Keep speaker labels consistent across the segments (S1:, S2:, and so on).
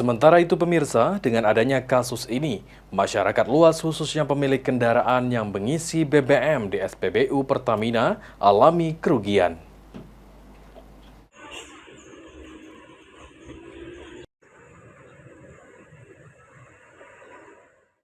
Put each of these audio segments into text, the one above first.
S1: Sementara itu pemirsa, dengan adanya kasus ini, masyarakat luas khususnya pemilik kendaraan yang mengisi BBM di SPBU Pertamina alami kerugian.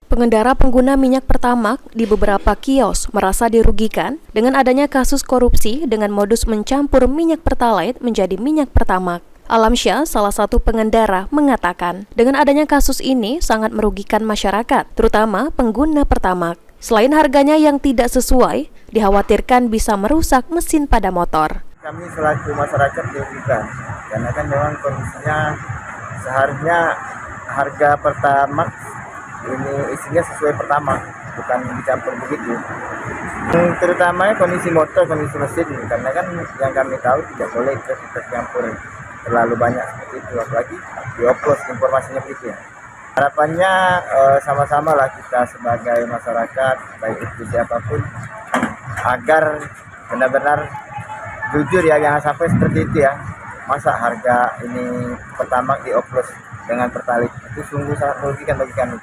S2: Pengendara pengguna minyak Pertamax di beberapa kios merasa dirugikan dengan adanya kasus korupsi dengan modus mencampur minyak Pertalite menjadi minyak Pertamax. Alamsyah, salah satu pengendara, mengatakan dengan adanya kasus ini sangat merugikan masyarakat, terutama pengguna Pertamax. Selain harganya yang tidak sesuai, dikhawatirkan bisa merusak mesin pada motor.
S3: Kami selaku masyarakat dirugikan, karena kan memang kondisinya seharusnya harga Pertamax ini isinya sesuai Pertamax, bukan dicampur begitu. Terutama kondisi motor, kondisi mesin, karena kan yang kami tahu tidak boleh tercampur terlalu banyak seperti itu, apalagi dioplos informasinya begitu ya. Harapannya sama-sama lah kita sebagai masyarakat, baik itu siapapun, agar benar-benar jujur ya, jangan sampai seperti itu ya. Masa harga ini Pertamax dioplos dengan Pertalite, itu sungguh sangat merugikan bagi kami.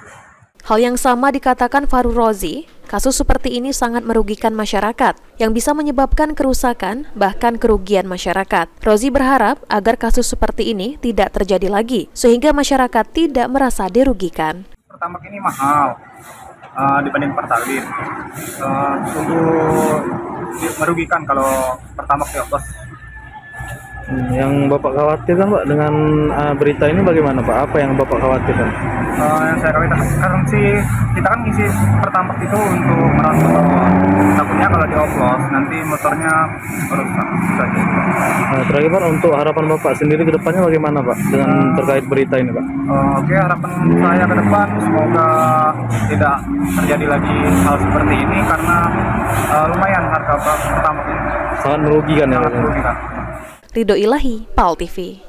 S2: Hal yang sama dikatakan Faru Rozi, kasus seperti ini sangat merugikan masyarakat, yang bisa menyebabkan kerusakan, bahkan kerugian masyarakat. Rozi berharap agar kasus seperti ini tidak terjadi lagi, sehingga masyarakat tidak merasa dirugikan.
S4: Pertamax ini mahal dibanding Pertalite. Sungguh merugikan kalau Pertamax dioplos.
S5: Yang Bapak khawatirkan Pak dengan berita ini bagaimana Pak? Apa yang Bapak khawatirkan?
S4: Yang saya khawatirkan sih, kita kan ngisi Pertamax itu untuk merawat motor. Takutnya kalau dioplos nanti motornya rusak.
S5: Terakhir Pak, untuk harapan Bapak sendiri ke depannya bagaimana Pak dengan terkait berita ini Pak?
S4: Oke, harapan saya ke depan semoga tidak terjadi lagi hal seperti ini, karena lumayan harga Pertamax ini.
S5: Sangat merugikan ya.
S4: Sangat merugikan.
S2: Ridho Ilahi, PAL TV.